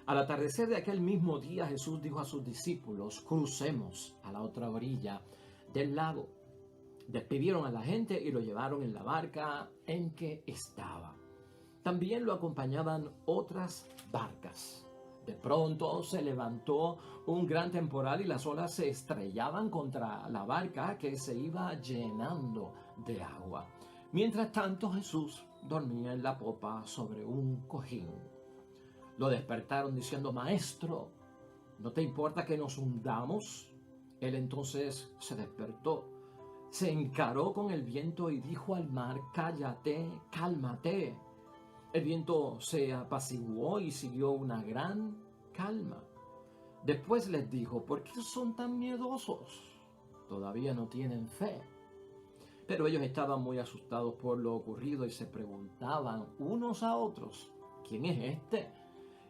Al atardecer de aquel mismo día, Jesús dijo a sus discípulos: crucemos a la otra orilla del lago. Despidieron a la gente y lo llevaron en la barca en que estaba. También lo acompañaban otras barcas. De pronto se levantó un gran temporal y las olas se estrellaban contra la barca, que se iba llenando de agua. Mientras tanto, Jesús dormía en la popa sobre un cojín. Lo despertaron diciendo: Maestro, ¿no te importa que nos hundamos? Él entonces se despertó, se encaró con el viento y dijo al mar: Cállate, cálmate. El viento se apaciguó y siguió una gran calma. Después les dijo: ¿por qué son tan miedosos? ¿Todavía no tienen fe? Pero ellos estaban muy asustados por lo ocurrido y se preguntaban unos a otros: ¿quién es este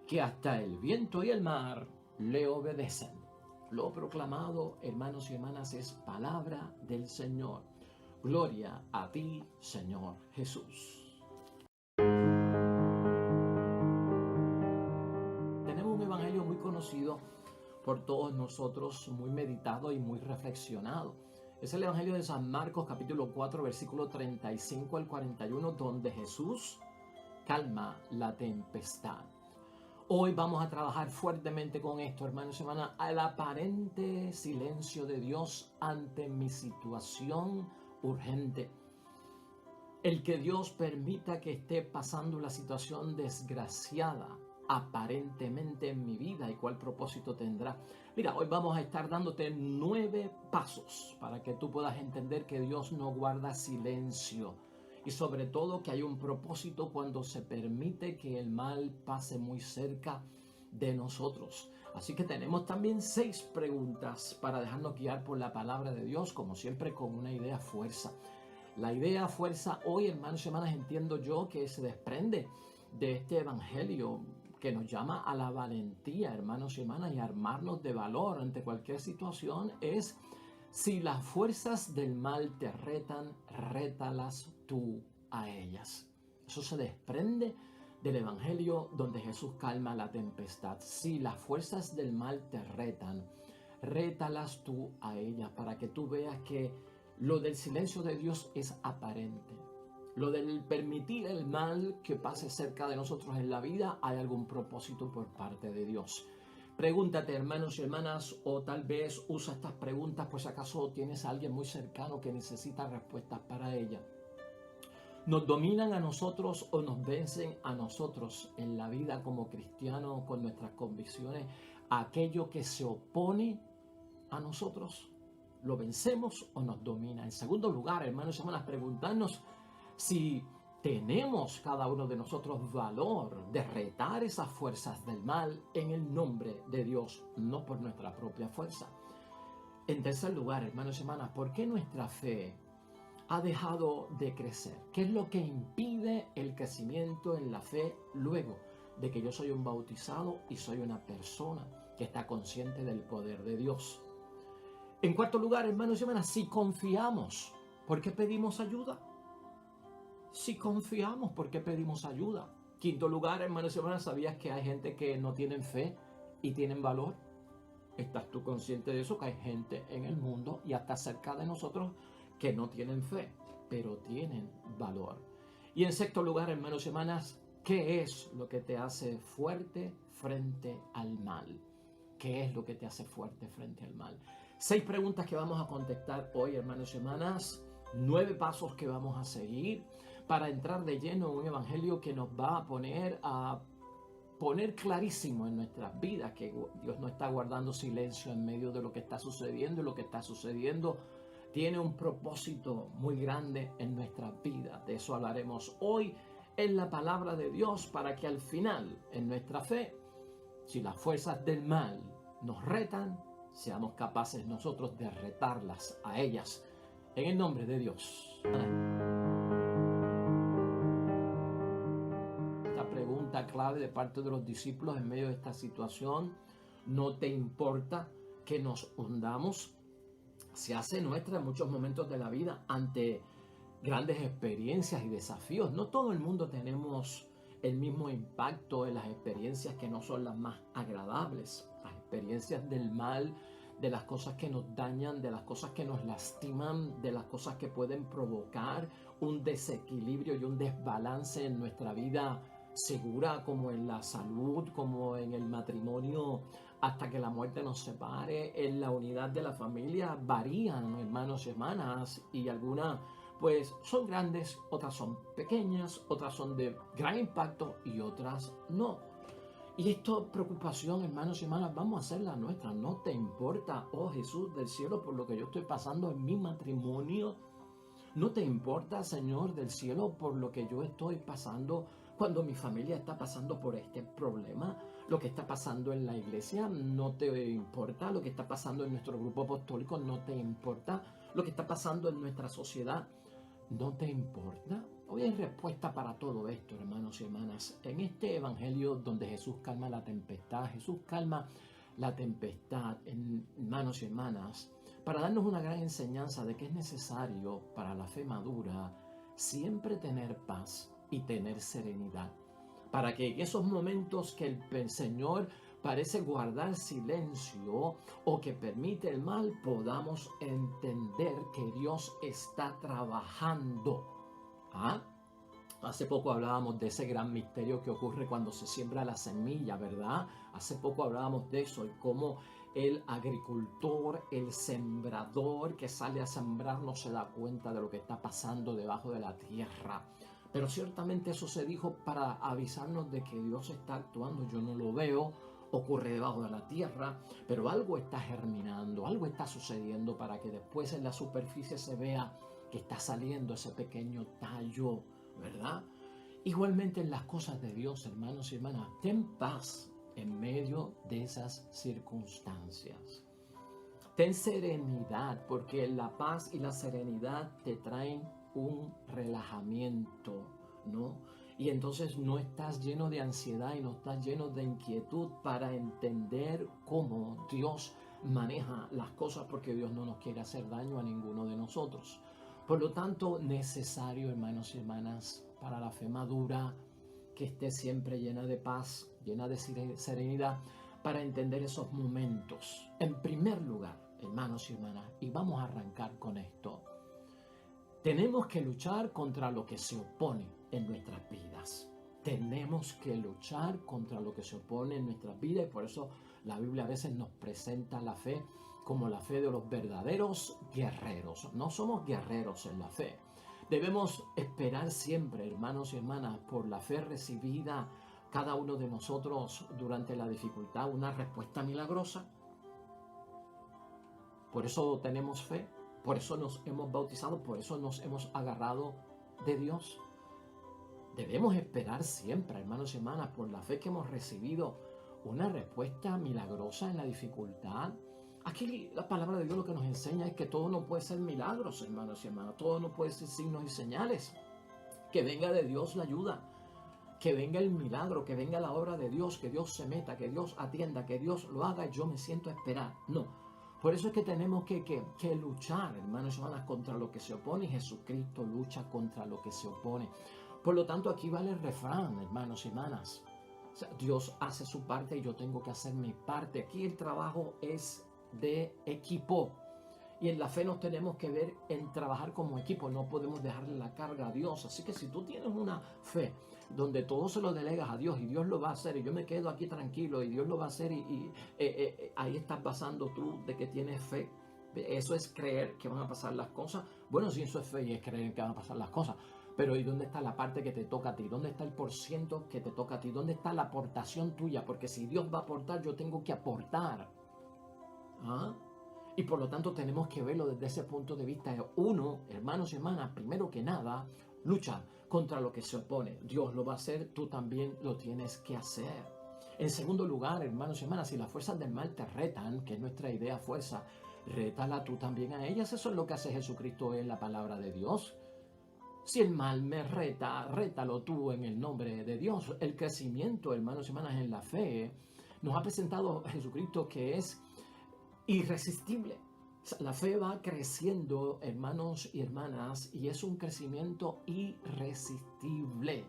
que hasta el viento y el mar le obedecen? Lo proclamado, hermanos y hermanas, es palabra del Señor. Gloria a ti, Señor Jesús. Tenemos un evangelio muy conocido por todos nosotros, muy meditado y muy reflexionado. Es el evangelio de San Marcos, capítulo 4, versículo 35 al 41, donde Jesús calma la tempestad. Hoy vamos a trabajar fuertemente con esto, hermanos y hermanas, al aparente silencio de Dios ante mi situación urgente. El que Dios permita que esté pasando la situación desgraciada aparentemente en mi vida y cuál propósito tendrá. Mira, hoy vamos a estar dándote 9 pasos para que tú puedas entender que Dios no guarda silencio y sobre todo que hay un propósito cuando se permite que el mal pase muy cerca de nosotros. Así que tenemos también 6 preguntas para dejarnos guiar por la palabra de Dios, como siempre con una idea fuerza. La idea fuerza hoy, hermanos y hermanas, entiendo yo que se desprende de este evangelio que nos llama a la valentía, hermanos y hermanas, y a armarnos de valor ante cualquier situación, es: si las fuerzas del mal te retan, rétalas tú a ellas. Eso se desprende del evangelio donde Jesús calma la tempestad. Si las fuerzas del mal te retan, rétalas tú a ellas, para que tú veas que lo del silencio de Dios es aparente. Lo del permitir el mal que pase cerca de nosotros en la vida, hay algún propósito por parte de Dios. Pregúntate, hermanos y hermanas, o tal vez usa estas preguntas pues acaso tienes a alguien muy cercano que necesita respuestas para ella. ¿Nos dominan a nosotros o nos vencen a nosotros en la vida como cristianos con nuestras convicciones aquello que se opone a nosotros? ¿Lo vencemos o nos domina? En segundo lugar, hermanos y hermanas, preguntarnos si tenemos cada uno de nosotros valor de retar esas fuerzas del mal en el nombre de Dios, no por nuestra propia fuerza. En tercer lugar, hermanos y hermanas, ¿por qué nuestra fe ha dejado de crecer? ¿Qué es lo que impide el crecimiento en la fe luego de que yo soy un bautizado y soy una persona que está consciente del poder de Dios? En cuarto lugar, hermanos y hermanas, si confiamos, ¿por qué pedimos ayuda? Si confiamos, ¿por qué pedimos ayuda? Quinto lugar, hermanos y hermanas, ¿sabías que hay gente que no tienen fe y tienen valor? ¿Estás tú consciente de eso? Que hay gente en el mundo y hasta cerca de nosotros que no tienen fe, pero tienen valor. Y en sexto lugar, hermanos y hermanas, ¿qué es lo que te hace fuerte frente al mal? ¿Qué es lo que te hace fuerte frente al mal? 6 preguntas que vamos a contestar hoy, hermanos y hermanas. 9 pasos que vamos a seguir para entrar de lleno en un evangelio que nos va a poner clarísimo en nuestras vidas que Dios no está guardando silencio en medio de lo que está sucediendo, y lo que está sucediendo tiene un propósito muy grande en nuestras vidas. De eso hablaremos hoy en la palabra de Dios, para que al final, en nuestra fe, si las fuerzas del mal nos retan, seamos capaces nosotros de retarlas a ellas en el nombre de Dios. Esta pregunta clave de parte de los discípulos en medio de esta situación: ¿no te importa que nos hundamos?, se hace nuestra en muchos momentos de la vida ante grandes experiencias y desafíos. No todo el mundo tenemos el mismo impacto en las experiencias que no son las más agradables, las experiencias del mal, de las cosas que nos dañan, de las cosas que nos lastiman, de las cosas que pueden provocar un desequilibrio y un desbalance en nuestra vida segura, como en la salud, como en el matrimonio, hasta que la muerte nos separe, en la unidad de la familia, varían, hermanos y hermanas, y algunas pues son grandes, otras son pequeñas, otras son de gran impacto y otras no. Y esta preocupación, hermanos y hermanas, vamos a hacerla nuestra. No te importa, oh Jesús del cielo, por lo que yo estoy pasando en mi matrimonio. No te importa, Señor del cielo, por lo que yo estoy pasando cuando mi familia está pasando por este problema. Lo que está pasando en la iglesia no te importa. Lo que está pasando en nuestro grupo apostólico no te importa. Lo que está pasando en nuestra sociedad no te importa. Hoy hay respuesta para todo esto, hermanos y hermanas. En este evangelio donde Jesús calma la tempestad, hermanos y hermanas, para darnos una gran enseñanza de que es necesario para la fe madura siempre tener paz y tener serenidad. Para que en esos momentos que el Señor parece guardar silencio o que permite el mal, podamos entender que Dios está trabajando. ¿Ah? Hace poco hablábamos de ese gran misterio que ocurre cuando se siembra la semilla, ¿verdad? Hace poco hablábamos de eso y cómo el agricultor, el sembrador que sale a sembrar no se da cuenta de lo que está pasando debajo de la tierra. Pero ciertamente eso se dijo para avisarnos de que Dios está actuando. Yo no lo veo, ocurre debajo de la tierra, pero algo está germinando, algo está sucediendo para que después en la superficie se vea que está saliendo ese pequeño tallo, ¿verdad? Igualmente en las cosas de Dios, hermanos y hermanas, ten paz en medio de esas circunstancias. Ten serenidad, porque la paz y la serenidad te traen un relajamiento, ¿no? Y entonces no estás lleno de ansiedad y no estás lleno de inquietud para entender cómo Dios maneja las cosas, porque Dios no nos quiere hacer daño a ninguno de nosotros. Por lo tanto, necesario, hermanos y hermanas, para la fe madura, que esté siempre llena de paz, llena de serenidad, para entender esos momentos. En primer lugar, hermanos y hermanas, y vamos a arrancar con esto, tenemos que luchar contra lo que se opone en nuestras vidas. Tenemos que luchar contra lo que se opone en nuestras vidas y por eso la Biblia a veces nos presenta la fe como la fe de los verdaderos guerreros. No somos guerreros en la fe. Debemos esperar siempre, hermanos y hermanas, por la fe recibida cada uno de nosotros durante la dificultad, una respuesta milagrosa. Por eso tenemos fe, por eso nos hemos bautizado, por eso nos hemos agarrado de Dios. Debemos esperar siempre, hermanos y hermanas, por la fe que hemos recibido, una respuesta milagrosa en la dificultad. Aquí la palabra de Dios lo que nos enseña es que todo no puede ser milagros, hermanos y hermanas. Todo no puede ser signos y señales. Que venga de Dios la ayuda, que venga el milagro, que venga la obra de Dios, que Dios se meta, que Dios atienda, que Dios lo haga y yo me siento a esperar. No. Por eso es que tenemos que luchar, hermanos y hermanas, contra lo que se opone. Y Jesucristo lucha contra lo que se opone. Por lo tanto, aquí vale el refrán, hermanos y hermanas. O sea, Dios hace su parte y yo tengo que hacer mi parte. Aquí el trabajo es de equipo. Y en la fe nos tenemos que ver en trabajar como equipo. No podemos dejarle la carga a Dios. Así que si tú tienes una fe donde todo se lo delegas a Dios y Dios lo va a hacer y yo me quedo aquí tranquilo y Dios lo va a hacer ahí estás basando tú de que tienes fe. Eso es creer que van a pasar las cosas. Bueno, sí, eso es fe y es creer que van a pasar las cosas. Pero ¿y dónde está la parte que te toca a ti? ¿Dónde está el porciento que te toca a ti? ¿Dónde está la aportación tuya? Porque si Dios va a aportar, yo tengo que aportar. ¿Ah? Y por lo tanto tenemos que verlo desde ese punto de vista. Uno, hermanos y hermanas, primero que nada, lucha contra lo que se opone. Dios lo va a hacer, tú también lo tienes que hacer. En segundo lugar, hermanos y hermanas, si las fuerzas del mal te retan, que es nuestra idea fuerza, rétala tú también a ellas. Eso es lo que hace Jesucristo en la palabra de Dios. Si el mal me reta, rétalo tú en el nombre de Dios. El crecimiento, hermanos y hermanas, en la fe nos ha presentado Jesucristo que es irresistible. La fe va creciendo, hermanos y hermanas, y es un crecimiento irresistible.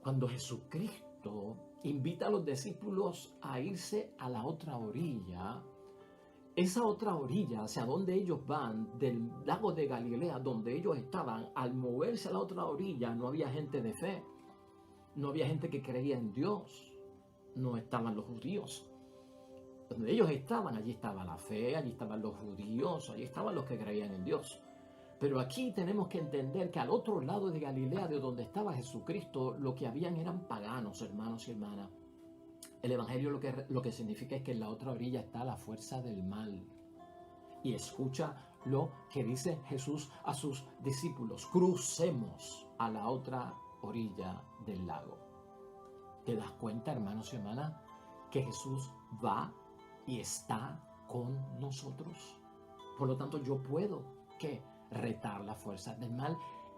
cuando Jesucristo invita a los discípulos a irse a la otra orilla, esa otra orilla hacia donde ellos van, del lago de Galilea, donde ellos estaban, al moverse a la otra orilla no había gente de fe, no había gente que creía en Dios, no estaban los judíos. Donde ellos estaban, allí estaba la fe, allí estaban los judíos, allí estaban los que creían en Dios. Pero aquí tenemos que entender que al otro lado de Galilea, de donde estaba Jesucristo, lo que habían eran paganos, hermanos y hermanas. El Evangelio lo que significa es que en la otra orilla está la fuerza del mal. Y escucha lo que dice Jesús a sus discípulos: crucemos a la otra orilla del lago. ¿Te das cuenta, hermanos y hermanas, que Jesús va y está con nosotros? Por lo tanto, yo puedo retar las fuerzas del mal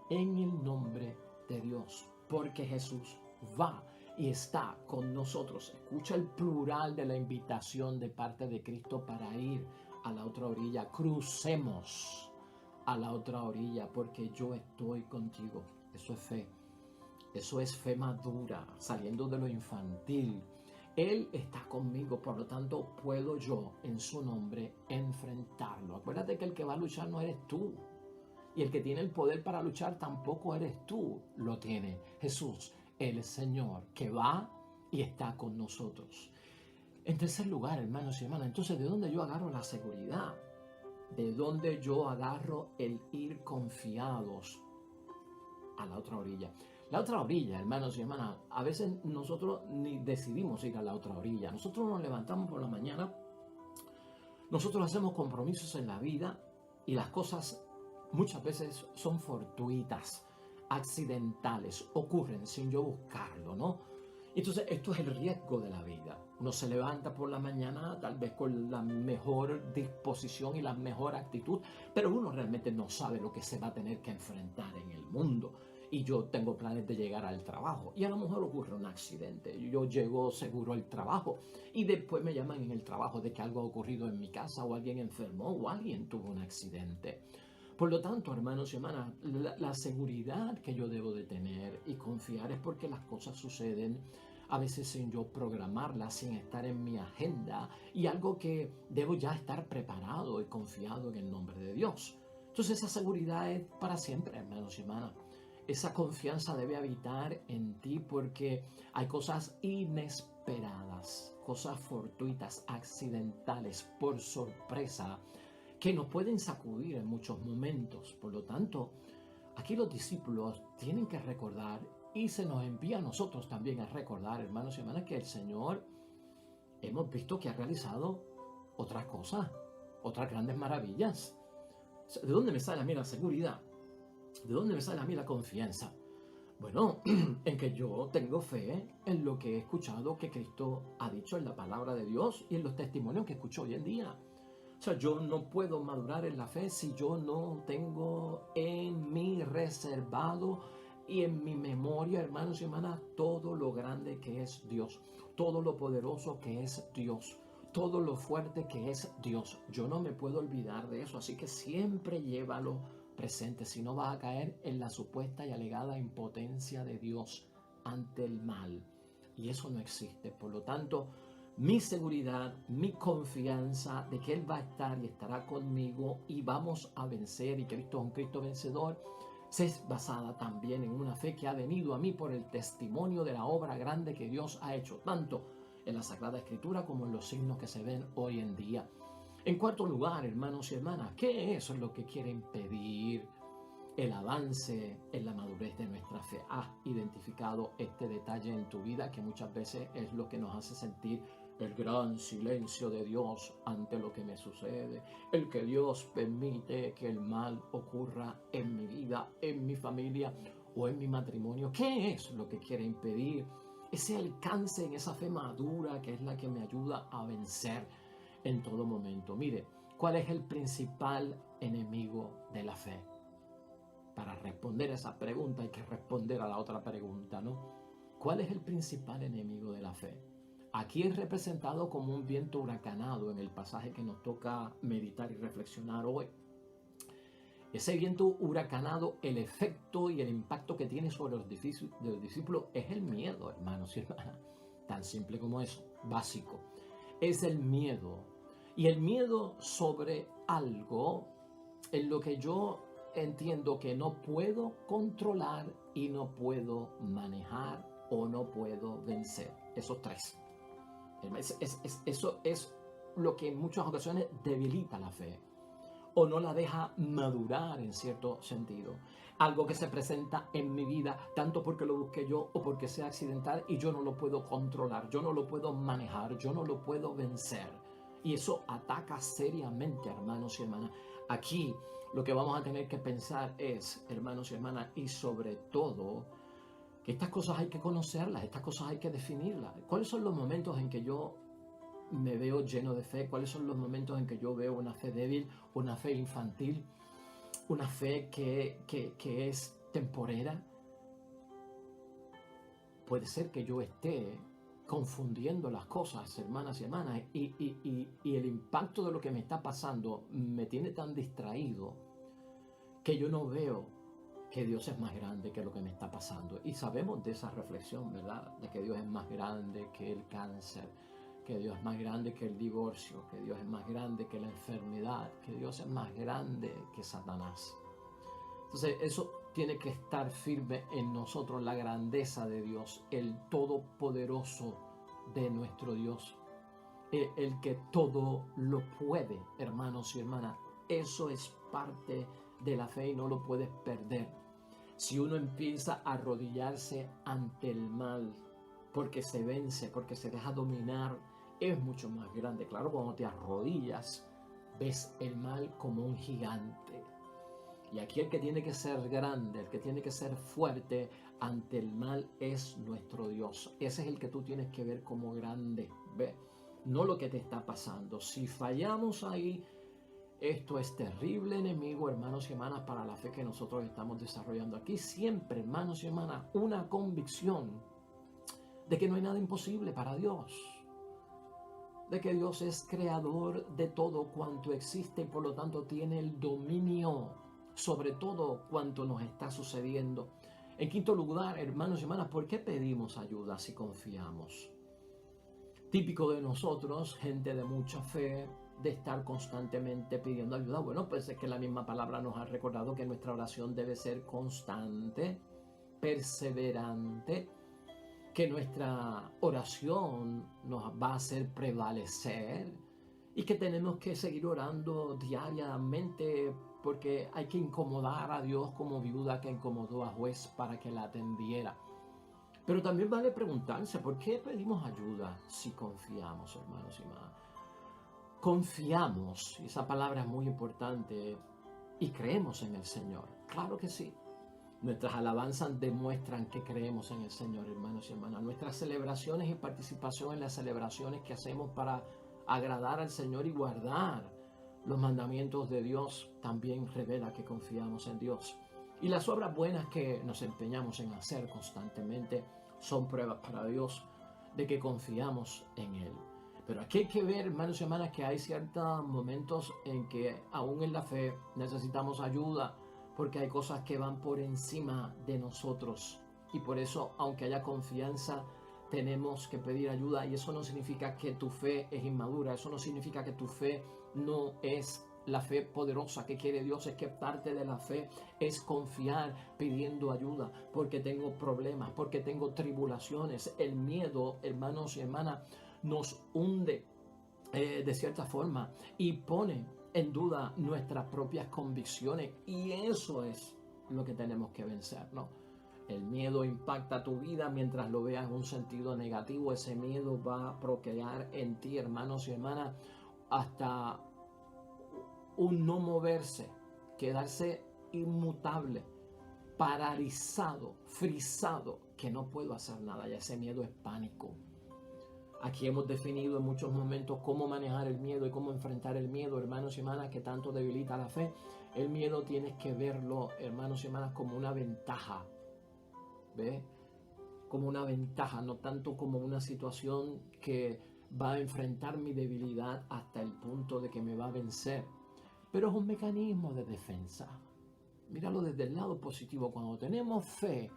en el nombre de Dios, porque Jesús va y está con nosotros. Escucha el plural de la invitación de parte de Cristo para ir a la otra orilla. Crucemos a la otra orilla porque yo estoy contigo. Eso es fe. Eso es fe madura, saliendo de lo infantil. Él está conmigo, por lo tanto puedo yo en su nombre enfrentarlo. Acuérdate que el que va a luchar no eres tú. Y el que tiene el poder para luchar tampoco eres tú, lo tiene Jesús, el Señor, que va y está con nosotros. En tercer lugar, hermanos y hermanas, entonces, ¿de dónde yo agarro la seguridad? ¿De dónde yo agarro el ir confiados a la otra orilla? La otra orilla, hermanos y hermanas, a veces nosotros ni decidimos ir a la otra orilla. Nosotros nos levantamos por la mañana, nosotros hacemos compromisos en la vida y las cosas muchas veces son fortuitas, accidentales, ocurren sin yo buscarlo, ¿no? Entonces, esto es el riesgo de la vida. Uno se levanta por la mañana tal vez con la mejor disposición y la mejor actitud, pero uno realmente no sabe lo que se va a tener que enfrentar en el mundo. Y yo tengo planes de llegar al trabajo y a lo mejor ocurre un accidente. Yo llego seguro al trabajo y después me llaman en el trabajo de que algo ha ocurrido en mi casa o alguien enfermó o alguien tuvo un accidente. Por lo tanto, hermanos y hermanas, la seguridad que yo debo de tener y confiar es porque las cosas suceden a veces sin yo programarlas, sin estar en mi agenda, y algo que debo ya estar preparado y confiado en el nombre de Dios. Entonces esa seguridad es para siempre, hermanos y hermanas. Esa confianza debe habitar en ti porque hay cosas inesperadas, cosas fortuitas, accidentales, por sorpresa, que nos pueden sacudir en muchos momentos. Por lo tanto, aquí los discípulos tienen que recordar, y se nos envía a nosotros también a recordar, hermanos y hermanas, que el Señor hemos visto que ha realizado otras cosas, otras grandes maravillas. ¿De dónde me sale a mí la seguridad? ¿De dónde me sale a mí la confianza? Bueno, en que yo tengo fe en lo que he escuchado que Cristo ha dicho en la palabra de Dios y en los testimonios que escucho hoy en día. O sea, yo no puedo madurar en la fe si yo no tengo en mí reservado y en mi memoria, hermanos y hermanas, todo lo grande que es Dios, todo lo poderoso que es Dios, todo lo fuerte que es Dios. Yo no me puedo olvidar de eso, así que siempre llévalo presente, si no vas a caer en la supuesta y alegada impotencia de Dios ante el mal. Y eso no existe. Por lo tanto, mi seguridad, mi confianza de que Él va a estar y estará conmigo y vamos a vencer, y Cristo es un Cristo vencedor, es basada también en una fe que ha venido a mí por el testimonio de la obra grande que Dios ha hecho, tanto en la Sagrada Escritura como en los signos que se ven hoy en día. En cuarto lugar, hermanos y hermanas, ¿qué es lo que quiere impedir el avance en la madurez de nuestra fe? ¿Has identificado este detalle en tu vida que muchas veces es lo que nos hace sentir el gran silencio de Dios ante lo que me sucede? El que Dios permite que el mal ocurra en mi vida, en mi familia o en mi matrimonio. ¿Qué es lo que quiere impedir ese alcance en esa fe madura que es la que me ayuda a vencer en todo momento? Mire, ¿cuál es el principal enemigo de la fe? Para responder a esa pregunta hay que responder a la otra pregunta, ¿no? ¿Cuál es el principal enemigo de la fe? Aquí es representado como un viento huracanado en el pasaje que nos toca meditar y reflexionar hoy. Ese viento huracanado, el efecto y el impacto que tiene sobre los discípulos es el miedo, hermanos y hermanas. Tan simple como eso, básico. Es el miedo. Y el miedo sobre algo en lo que yo entiendo que no puedo controlar y no puedo manejar o no puedo vencer. Esos tres. Eso es lo que en muchas ocasiones debilita la fe o no la deja madurar en cierto sentido. Algo que se presenta en mi vida, tanto porque lo busqué yo o porque sea accidental y yo no lo puedo controlar, yo no lo puedo manejar, yo no lo puedo vencer. Y eso ataca seriamente, hermanos y hermanas. Aquí lo que vamos a tener que pensar es, hermanos y hermanas, y sobre todo, que estas cosas hay que conocerlas, estas cosas hay que definirlas. ¿Cuáles son los momentos en que yo me veo lleno de fe? ¿Cuáles son los momentos en que yo veo una fe débil, una fe infantil, una fe que es temporera? Puede ser que yo esté confundiendo las cosas, hermanas y hermanas, y el impacto de lo que me está pasando me tiene tan distraído que yo no veo que Dios es más grande que lo que me está pasando. Y sabemos de esa reflexión, ¿verdad? De que Dios es más grande que el cáncer, que Dios es más grande que el divorcio, que Dios es más grande que la enfermedad, que Dios es más grande que Satanás. Entonces eso tiene que estar firme en nosotros, la grandeza de Dios, el todopoderoso de nuestro Dios, el que todo lo puede, hermanos y hermanas. Eso es parte de la fe y no lo puedes perder. Si uno empieza a arrodillarse ante el mal, porque se vence, porque se deja dominar, es mucho más grande. Claro, cuando te arrodillas, ves el mal como un gigante. Y aquí el que tiene que ser grande, el que tiene que ser fuerte ante el mal es nuestro Dios. Ese es el que tú tienes que ver como grande, ¿ve? No lo que te está pasando. Si fallamos ahí, esto es terrible enemigo, hermanos y hermanas, para la fe que nosotros estamos desarrollando aquí. Siempre, hermanos y hermanas, una convicción de que no hay nada imposible para Dios, de que Dios es creador de todo cuanto existe y por lo tanto tiene el dominio sobre todo cuanto nos está sucediendo. En quinto lugar, hermanos y hermanas, ¿por qué pedimos ayuda si confiamos? Típico de nosotros, gente de mucha fe, de estar constantemente pidiendo ayuda. Bueno, pues es que la misma palabra nos ha recordado que nuestra oración debe ser constante, perseverante, que nuestra oración nos va a hacer prevalecer y que tenemos que seguir orando diariamente porque hay que incomodar a Dios como viuda que incomodó a juez para que la atendiera. Pero también vale preguntarse, ¿por qué pedimos ayuda si confiamos, hermanos y hermanas? Confiamos, y esa palabra es muy importante, y creemos en el Señor. Claro que sí. Nuestras alabanzas demuestran que creemos en el Señor, hermanos y hermanas. Nuestras celebraciones y participación en las celebraciones que hacemos para agradar al Señor y guardar los mandamientos de Dios también revela que confiamos en Dios. Y las obras buenas que nos empeñamos en hacer constantemente son pruebas para Dios de que confiamos en Él. Pero aquí hay que ver, hermanos y hermanas, que hay ciertos momentos en que aún en la fe necesitamos ayuda, porque hay cosas que van por encima de nosotros. Y por eso, aunque haya confianza, tenemos que pedir ayuda. Y eso no significa que tu fe es inmadura. Eso no significa que tu fe no es la fe poderosa que quiere Dios. Es que parte de la fe es confiar pidiendo ayuda, porque tengo problemas, porque tengo tribulaciones. El miedo, hermanos y hermanas, nos hunde de cierta forma y pone en duda nuestras propias convicciones, y eso es lo que tenemos que vencer, ¿no? El miedo impacta tu vida mientras lo veas en un sentido negativo. Ese miedo va a procrear en ti, hermanos y hermanas, hasta un no moverse, quedarse inmutable, paralizado, frisado, que no puedo hacer nada. Y ese miedo es pánico. Aquí hemos definido en muchos momentos cómo manejar el miedo y cómo enfrentar el miedo, hermanos y hermanas, que tanto debilita la fe. El miedo tienes que verlo, hermanos y hermanas, como una ventaja. ¿Ve? Como una ventaja, no tanto como una situación que va a enfrentar mi debilidad hasta el punto de que me va a vencer. Pero es un mecanismo de defensa. Míralo desde el lado positivo. Cuando tenemos fe,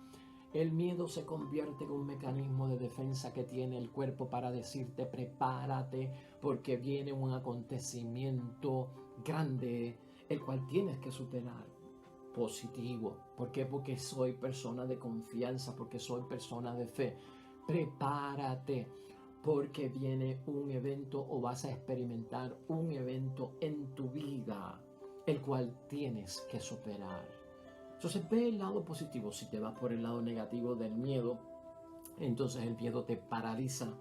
el miedo se convierte en un mecanismo de defensa que tiene el cuerpo para decirte prepárate porque viene un acontecimiento grande el cual tienes que superar. Positivo. ¿Por qué? Porque soy persona de confianza, porque soy persona de fe. Prepárate porque viene un evento o vas a experimentar un evento en tu vida el cual tienes que superar. Entonces ve el lado positivo. Si te vas por el lado negativo del miedo, entonces el miedo te paraliza,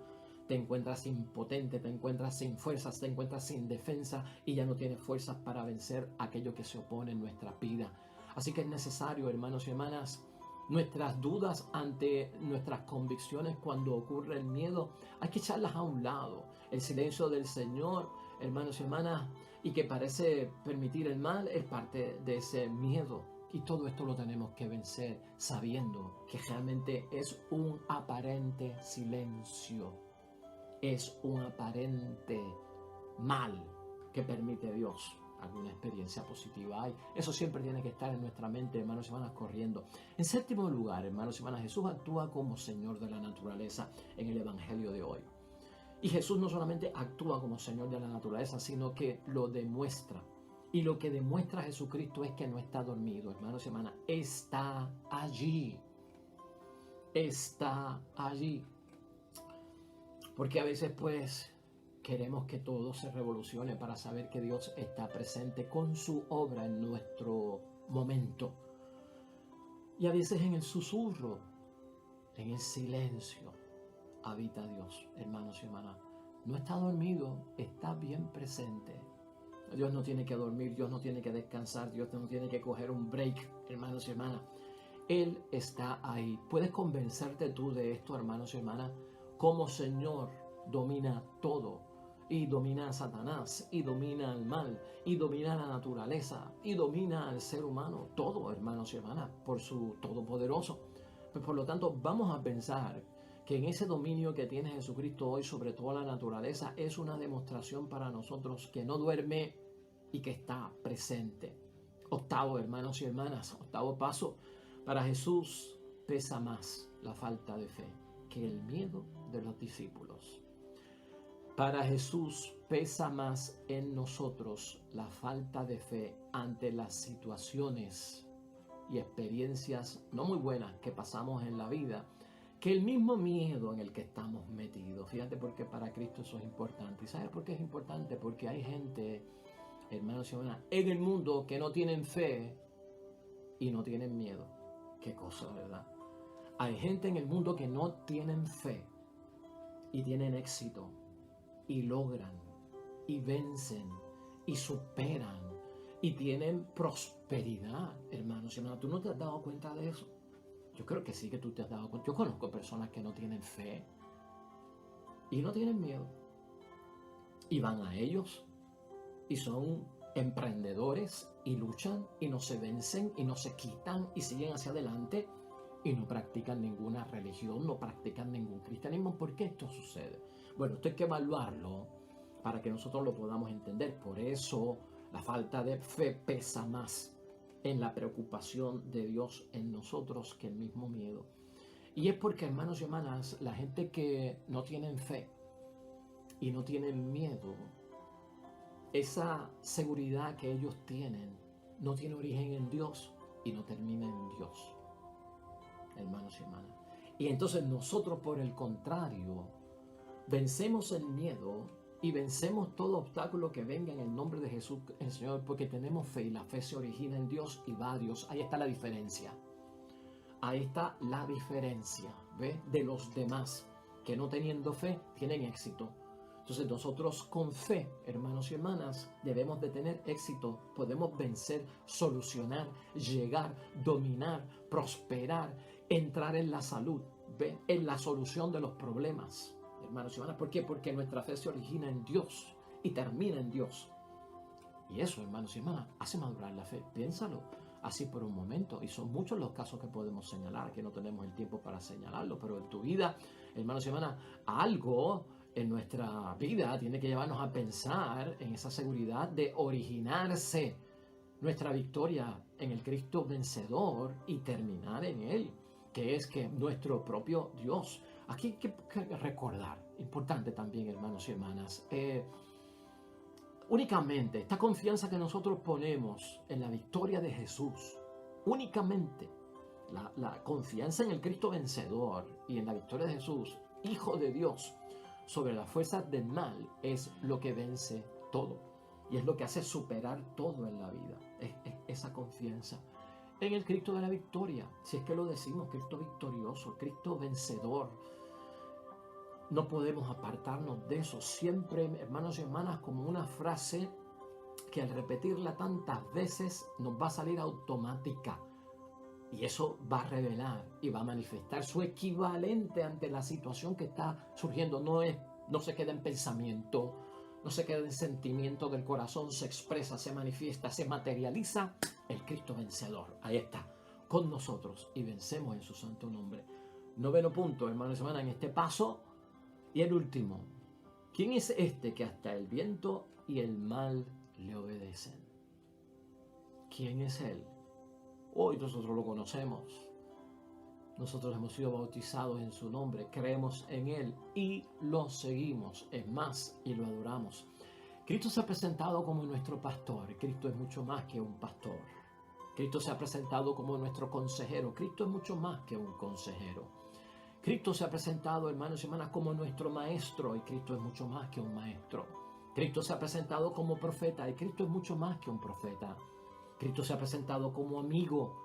te encuentras impotente, te encuentras sin fuerzas, te encuentras sin defensa y ya no tienes fuerzas para vencer aquello que se opone en nuestra vida. Así que es necesario, hermanos y hermanas, nuestras dudas ante nuestras convicciones cuando ocurre el miedo, hay que echarlas a un lado. El silencio del Señor, hermanos y hermanas, y que parece permitir el mal, es parte de ese miedo. Y todo esto lo tenemos que vencer sabiendo que realmente es un aparente silencio, es un aparente mal que permite Dios. Alguna experiencia positiva hay. Eso siempre tiene que estar en nuestra mente, hermanos y hermanas, corriendo. En séptimo lugar, hermanos y hermanas, Jesús actúa como Señor de la naturaleza en el Evangelio de hoy. Y Jesús no solamente actúa como Señor de la naturaleza, sino que lo demuestra. Y lo que demuestra Jesucristo es que no está dormido, hermanos y hermanas. Está allí. Está allí. Porque a veces pues queremos que todo se revolucione para saber que Dios está presente con su obra en nuestro momento. Y a veces en el susurro, en el silencio, habita Dios, hermanos y hermanas. No está dormido, está bien presente. Dios no tiene que dormir, Dios no tiene que descansar, Dios no tiene que coger un break, hermanos y hermanas. Él está ahí. ¿Puedes convencerte tú de esto, hermanos y hermanas? Como Señor domina todo. Y domina a Satanás, y domina al mal, y domina la naturaleza, y domina al ser humano. Todo, hermanos y hermanas, por su todopoderoso. Pues por lo tanto, vamos a pensar que en ese dominio que tiene Jesucristo hoy sobre toda la naturaleza es una demostración para nosotros que no duerme y que está presente. Octavo, hermanos y hermanas, octavo paso, para Jesús pesa más la falta de fe que el miedo de los discípulos. Para Jesús pesa más en nosotros la falta de fe ante las situaciones y experiencias no muy buenas que pasamos en la vida que el mismo miedo en el que estamos metidos. Fíjate porque para Cristo eso es importante. ¿Y sabes por qué es importante? Porque hay gente, hermanos y hermanas, en el mundo que no tienen fe y no tienen miedo. Qué cosa, ¿verdad? Hay gente en el mundo que no tienen fe y tienen éxito y logran y vencen y superan y tienen prosperidad, hermanos y hermanas. ¿Tú no te has dado cuenta de eso? Yo creo que sí que tú te has dado cuenta. Yo conozco personas que no tienen fe y no tienen miedo. Y van a ellos y son emprendedores y luchan y no se vencen y no se quitan y siguen hacia adelante y no practican ninguna religión, no practican ningún cristianismo. ¿Por qué esto sucede? Bueno, esto hay que evaluarlo para que nosotros lo podamos entender. Por eso la falta de fe pesa más en la preocupación de Dios en nosotros que el mismo miedo. Y es porque, hermanos y hermanas, la gente que no tienen fe y no tienen miedo, esa seguridad que ellos tienen no tiene origen en Dios y no termina en Dios, hermanos y hermanas. Y entonces nosotros, por el contrario, vencemos el miedo y vencemos todo obstáculo que venga en el nombre de Jesús, el Señor, porque tenemos fe y la fe se origina en Dios y va a Dios. Ahí está la diferencia. Ahí está la diferencia, ¿ve? De los demás que no teniendo fe tienen éxito. Entonces nosotros con fe, hermanos y hermanas, debemos de tener éxito. Podemos vencer, solucionar, llegar, dominar, prosperar, entrar en la salud, ¿ve? En la solución de los problemas. Hermanos y hermanas, ¿por qué? Porque nuestra fe se origina en Dios y termina en Dios. Y eso, hermanos y hermanas, hace madurar la fe. Piénsalo así por un momento. Y son muchos los casos que podemos señalar, que no tenemos el tiempo para señalarlo. Pero en tu vida, hermanos y hermanas, algo en nuestra vida tiene que llevarnos a pensar en esa seguridad de originarse nuestra victoria en el Cristo vencedor y terminar en Él, que es que nuestro propio Dios. Aquí hay que recordar, importante también, hermanos y hermanas, únicamente esta confianza que nosotros ponemos en la victoria de Jesús, únicamente la confianza en el Cristo vencedor y en la victoria de Jesús, Hijo de Dios, sobre las fuerzas del mal, es lo que vence todo y es lo que hace superar todo en la vida. Es esa confianza en el Cristo de la victoria, si es que lo decimos, Cristo victorioso, Cristo vencedor. No podemos apartarnos de eso. Siempre, hermanos y hermanas, como una frase que al repetirla tantas veces nos va a salir automática. Y eso va a revelar y va a manifestar su equivalente ante la situación que está surgiendo. No se queda en pensamiento, no se queda en sentimiento del corazón, se expresa, se manifiesta, se materializa el Cristo vencedor. Ahí está, con nosotros, y vencemos en su santo nombre. Noveno punto, hermanos y hermanas, en este paso. Y el último, ¿quién es este que hasta el viento y el mal le obedecen? ¿Quién es Él? Hoy nosotros lo conocemos. Nosotros hemos sido bautizados en su nombre, creemos en Él y lo seguimos. Es más, y lo adoramos. Cristo se ha presentado como nuestro pastor. Cristo es mucho más que un pastor. Cristo se ha presentado como nuestro consejero. Cristo es mucho más que un consejero. Cristo se ha presentado, hermanos y hermanas, como nuestro maestro, y Cristo es mucho más que un maestro. Cristo se ha presentado como profeta, y Cristo es mucho más que un profeta. Cristo se ha presentado como amigo,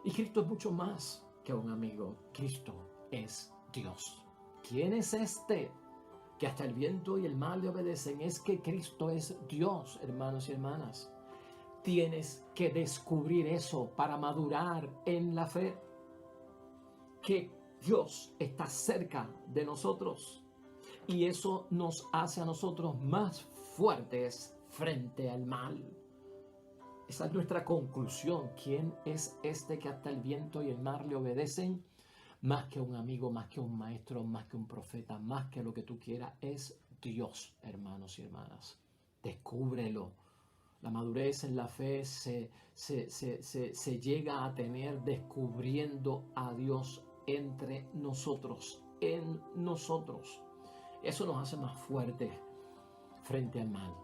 y Cristo es mucho más que un amigo. Cristo es Dios. ¿Quién es este que hasta el viento y el mar le obedecen? Es que Cristo es Dios, hermanos y hermanas. Tienes que descubrir eso para madurar en la fe. Que Dios está cerca de nosotros y eso nos hace a nosotros más fuertes frente al mal. Esa es nuestra conclusión. ¿Quién es este que hasta el viento y el mar le obedecen? Más que un amigo, más que un maestro, más que un profeta, más que lo que tú quieras, es Dios, hermanos y hermanas. Descúbrelo. La madurez en la fe se llega a tener descubriendo a Dios entre nosotros, en nosotros. Eso nos hace más fuertes frente al mal.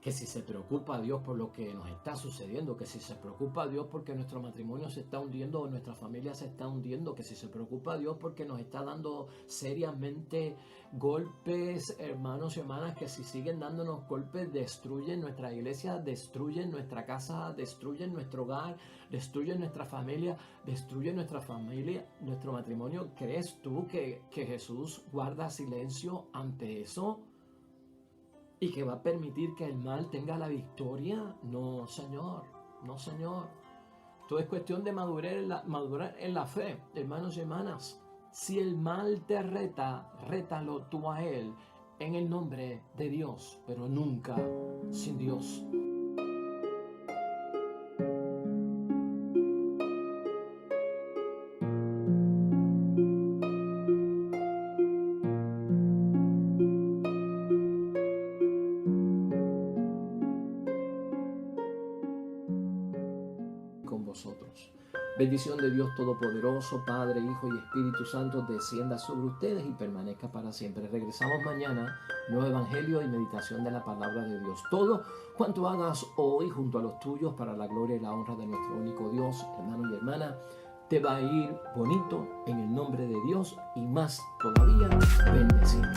Que si se preocupa a Dios por lo que nos está sucediendo, que si se preocupa a Dios porque nuestro matrimonio se está hundiendo o nuestra familia se está hundiendo, que si se preocupa a Dios porque nos está dando seriamente golpes, hermanos y hermanas, que si siguen dándonos golpes destruyen nuestra iglesia, destruyen nuestra casa, destruyen nuestro hogar, destruyen nuestra familia, nuestro matrimonio. ¿Crees tú que Jesús guarda silencio ante eso? ¿Y que va a permitir que el mal tenga la victoria? No, Señor. No, Señor. Todo es cuestión de madurar en la fe, hermanos y hermanas. Si el mal te reta, rétalo tú a él en el nombre de Dios, pero nunca sin Dios. Con vosotros. Bendición de Dios Todopoderoso, Padre, Hijo y Espíritu Santo, descienda sobre ustedes y permanezca para siempre. Regresamos mañana, nuevo evangelio y meditación de la palabra de Dios. Todo cuanto hagas hoy junto a los tuyos para la gloria y la honra de nuestro único Dios, hermano y hermana, te va a ir bonito en el nombre de Dios y más todavía bendecido.